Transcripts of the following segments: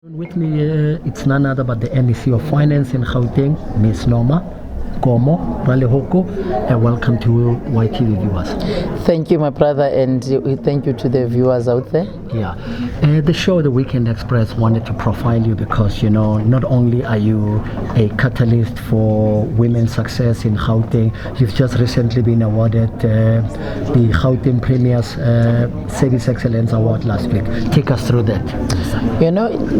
With me, it's none other but the MEC of Finance in Gauteng, Ms. Nkomo-Ralehoko, and welcome to YTV viewers. Thank you, my brother, and thank you to the viewers out there. Yeah, the show, The Weekend Express, wanted to profile you because, not only are you a catalyst for women's success in Gauteng, you've just recently been awarded the Gauteng Premier's Service Excellence Award last week. Take us through that.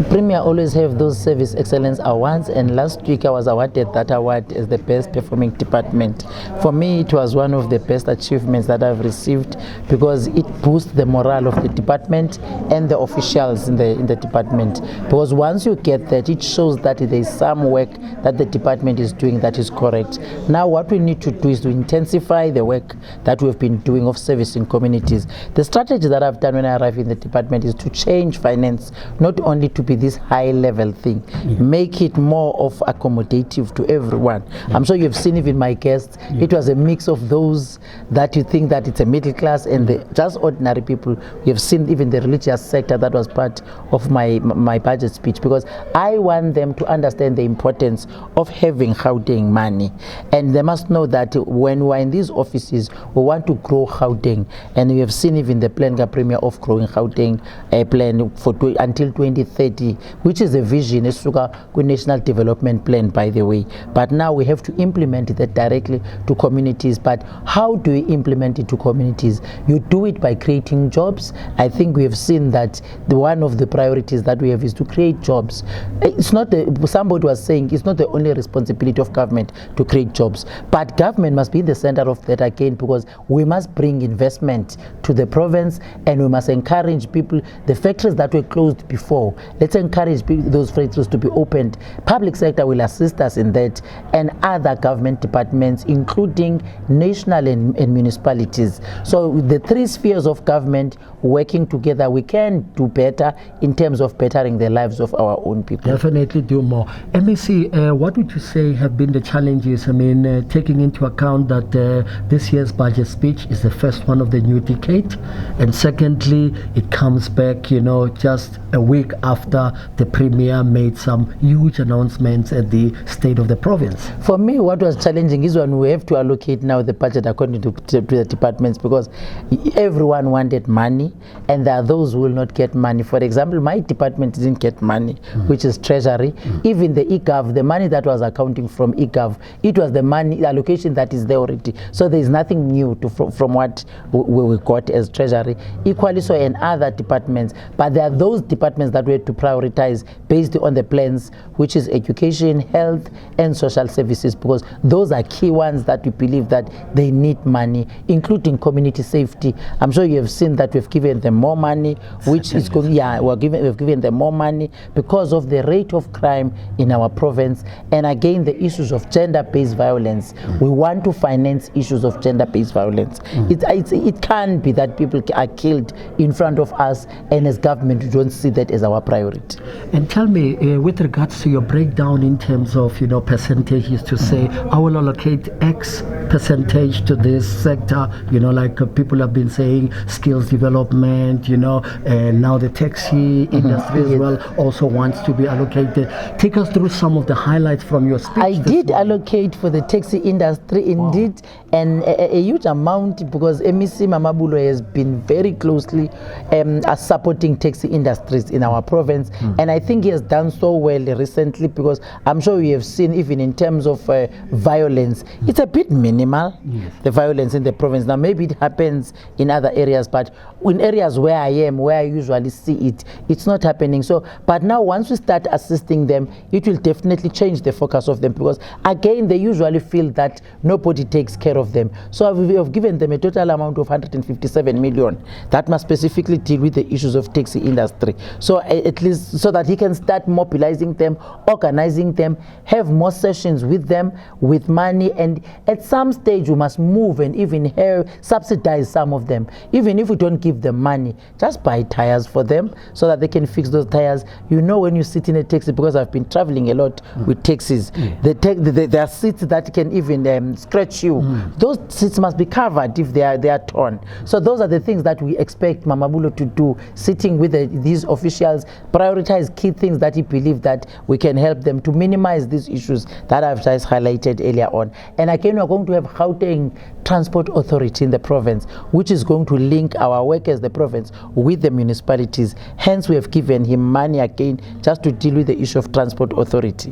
Premier always have those Service Excellence Awards, and last week I was awarded that award as the best performing department. For me, it was one of the best achievements that I've received because it boosts the morale of the department and the officials in the department. Because once you get that, it shows that there is some work that the department is doing that is correct. Now, what we need to do is to intensify the work that we've been doing of servicing communities. The strategy that I've done when I arrived in the department is to change finance, not only to be this high-level thing, make it more of accommodative to everyone. I'm sure you've seen even my guests. It was a mix of those that you think that it's a middle class and the just ordinary people. You've seen even the religious sector that was part of my budget speech, because I want them to understand the importance of having Gauteng money, and they must know that when we're in these offices, we want to grow Gauteng, and we have seen even the plan Premier of growing Gauteng plan for until 2030, which is a vision, a national development plan, by the way. But now we have to implement that directly to communities. But how do we implement it to communities? You do it by creating jobs. I think we have seen that one of the priorities that we have is to create jobs. It's not somebody was saying it's not the only responsibility of government to create jobs, but government must be in the center of that again, because we must bring investment to the province and we must encourage people. The factories that were closed before, let's encourage those factories to be opened. Public sector will assist us in that, and other government departments, including national and municipalities. So the three spheres of government working together, we can do better in terms of bettering the lives of our own people. Definitely do more. MEC, what would you say have been the challenges? I mean, taking into account that this year's budget speech is the first one of the new decade, and secondly, it comes back, just a week after the Premier made some huge announcements at the state of the province. For me, what was challenging is when we have to allocate now the budget according to the departments, because everyone wanted money and there are those who will not get money. For example, my department didn't get money, which is Treasury. Even the eGov, the money that was accounting from eGov, it was the money allocation that is there already. So there is nothing new from what we got as Treasury. Equally so in other departments, but there are those departments that we have to prioritize based on the plans, which is education, health, and social services, because those are key ones that we believe that they need money, including community safety. I'm sure you have seen that we've given them more money, which is going, we've given them more money because of the rate of crime in our province, and again the issues of gender-based violence. We want to finance issues of gender-based violence. It can't be that people are killed in front of us, and as government we don't see that as our priority. And tell me, with regards to your breakdown in terms of percentages, to say I will allocate X percentage to this sector, like people have been saying, skills development, and now the taxi industry as well also wants to be allocated. Take us through some of the highlights from your speech. I did allocate for the taxi industry indeed, and a huge amount, because MEC Mamabulo has been very closely supporting taxi industries in our province, and I think he has done so well recently, because I'm sure you have seen even in terms of violence, it's a bit minimal, the violence in the province. Now maybe it happens in other areas, but in areas where I am, where I usually see it, it's not happening. So, but now once we start assisting them, it will definitely change the focus of them, because again they usually feel that nobody takes care of them. So we have given them a total amount of 157 million that must specifically deal with the issues of taxi industry. So at least so that he can start mobilizing them, organizing them, have more sessions with them with money, and at some some stage we must move and even subsidize some of them. Even if we don't give them money, just buy tires for them so that they can fix those tires. You know, when you sit in a taxi, because I've been traveling a lot with taxis, there are seats that can even scratch you. Those seats must be covered if they are torn. So those are the things that we expect Mamabulo to do, sitting with these officials, prioritize key things that he believes that we can help them to minimize these issues that I've just highlighted earlier on. And again, we're going to have Gauteng Transport Authority in the province, which is going to link our work as the province with the municipalities. Hence, we have given him money again just to deal with the issue of transport authority.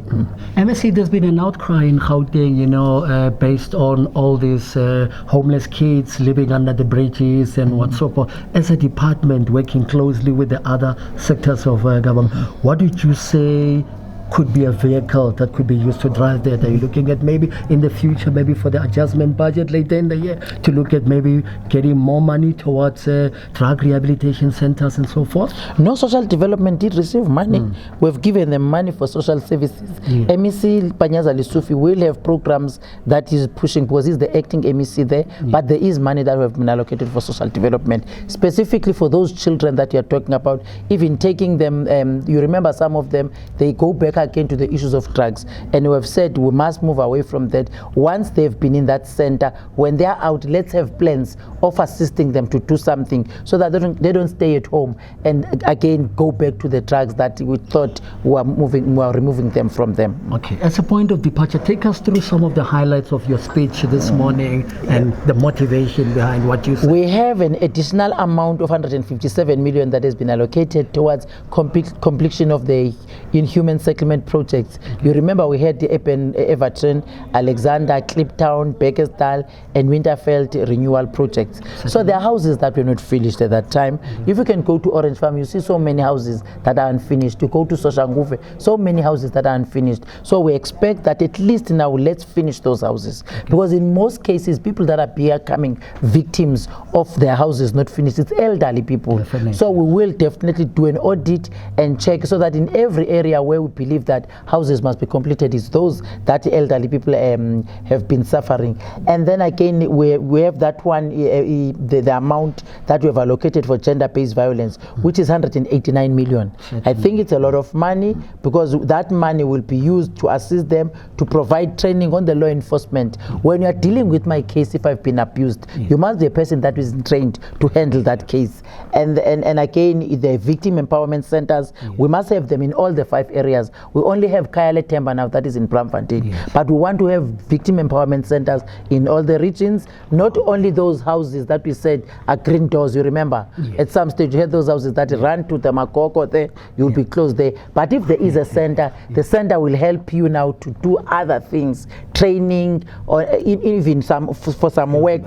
MEC, there's been an outcry in Gauteng, you know, based on all these homeless kids living under the bridges and what so forth. As a department working closely with the other sectors of government, what did you say could be a vehicle that could be used to drive that? Are you looking at maybe in the future, maybe for the adjustment budget later in the year, to look at maybe getting more money towards drug rehabilitation centers and so forth? No, social development did receive money. We've given them money for social services. MEC Panyaza Lisufi will have programs that is pushing, because he's the acting MEC there, but there is money that have been allocated for social development, specifically for those children that you're talking about, even taking them, you remember some of them, they go back again to the issues of drugs, and we have said we must move away from that. Once they've been in that center, when they're out, let's have plans of assisting them to do something so that they don't stay at home and again go back to the drugs that we thought we were removing them from them. Okay, as a point of departure, take us through some of the highlights of your speech this morning and the motivation behind what you said. We have an additional amount of 157 million that has been allocated towards completion of the inhuman settlement projects. You remember we had the Everton, Alexander, Kliptown, Beckersdale and Winterfeld renewal projects. So there are houses that were not finished at that time. If you can go to Orange Farm, you see so many houses that are unfinished. You go to Soshanguve, so many houses that are unfinished. So we expect that at least now let's finish those houses. Because in most cases, people that are becoming victims of their houses not finished, it's elderly people. Definitely. So we will definitely do an audit and check so that in every area where we believe that houses must be completed, is those that elderly people have been suffering. And then again, we have that one, the amount that we have allocated for gender-based violence, which is 189 million. I think it's a lot of money, because that money will be used to assist them to provide training on the law enforcement. When you are dealing with my case, if I've been abused, you must be a person that is trained to handle that case. And again, the victim empowerment centers, we must have them in all the 5 areas. We only have Kayale Temba now, that is in Bramfontein, but we want to have victim empowerment centers in all the regions, not only those houses that we said are green doors. You remember at some stage you had those houses that run to the Makoko there, you'll be closed there. But if there is a center, the center will help you now to do other things, training, or even for some work,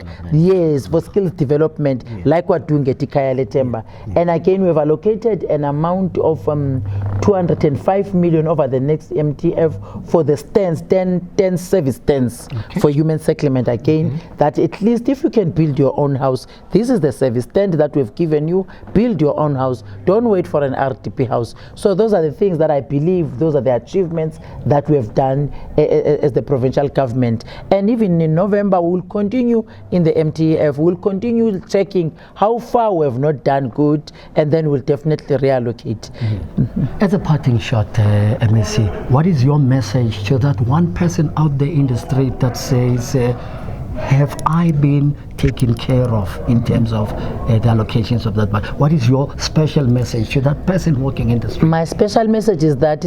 for skills development, like we're doing at Kayale Temba. And again, we have allocated an amount of 205 million over the next MTF for the stands, 10 service stands for human settlement again, that at least if you can build your own house, this is the service stand that we've given you, build your own house, don't wait for an RTP house. So those are the things that I believe, those are the achievements that we have done as the provincial government. And even in November, we'll continue in the MTF, we'll continue checking how far we have not done good, and then we'll definitely reallocate. As a parting shot, MEC, what is your message to that one person out there in the street that says, have I been taken care of in terms of the allocations of that money? What is your special message to that person walking in the street? My special message is that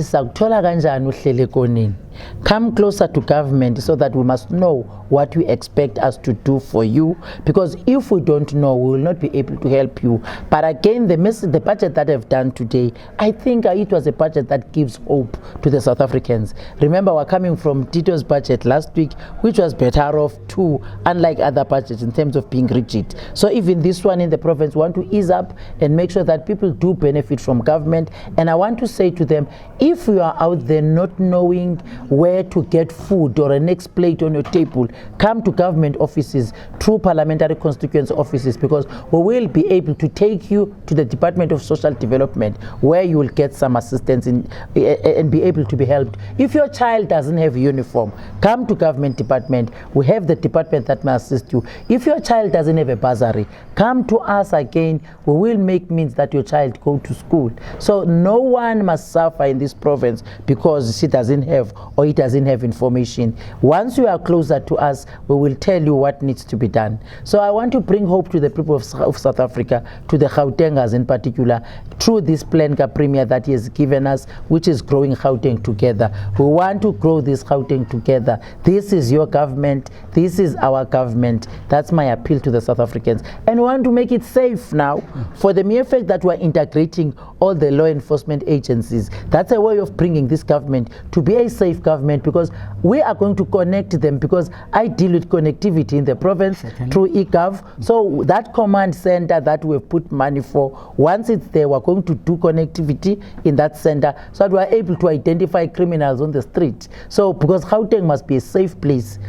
come closer to government so that we must know what we expect us to do for you, because if we don't know, we will not be able to help you. But again, the budget that I've done today, I think it was a budget that gives hope to the South Africans. Remember, we're coming from Tito's budget last week, which was better off too, unlike other budgets in terms of being rigid. So even this one in the province, we want to ease up and make sure that people do benefit from government. And I want to say to them, if you are out there not knowing where to get food or a next plate on your table, come to government offices through parliamentary constituency offices, because we will be able to take you to the Department of Social Development, where you will get some assistance in, and be able to be helped. If your child doesn't have a uniform, come to government department. We have the department that may assist you. If your child doesn't have a bursary, come to us again. We will make means that your child go to school. So no one must suffer in this province because she doesn't have or he doesn't have information. Once you are closer to us, we will tell you what needs to be done. So I want to bring hope to the people of South Africa, to the Gautengers in particular, through this plan Premier that he has given us, which is growing Gauteng together. We want to grow this Gauteng together. This is your government. This is our government. That's my appeal to the South Africans. And we want to make it safe now, for the mere fact that we're integrating all the law enforcement agencies. That's a way of bringing this government to be a safe government, because we are going to connect them, because I deal with connectivity in the province through eGov. So that command center that we've put money for, once it's there, we're going to do connectivity in that center so that we're able to identify criminals on the street. So because Gauteng must be a safe place.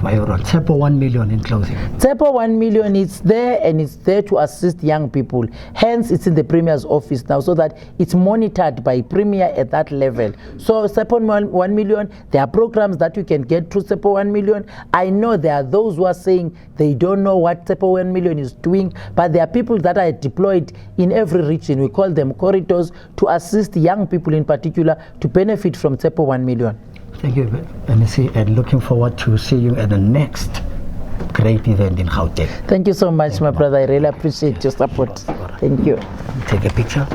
Tsepo 1 million in closing. Tsepo 1 million, it's there, and it's there to assist young people. Hence, it's in the Premier's office now, so that it's monitored by Premier at that level. So Tsepo 1 million, there are programs that you can get through Tsepo 1 million. I know there are those who are saying they don't know what Tsepo 1 million is doing, but there are people that are deployed in every region. We call them corridors, to assist young people in particular to benefit from Tsepo 1 million. Thank you, MEC, and looking forward to see you at the next great event in Gauteng. Thank you so much, my brother. I really appreciate your support. Thank you. Take a picture.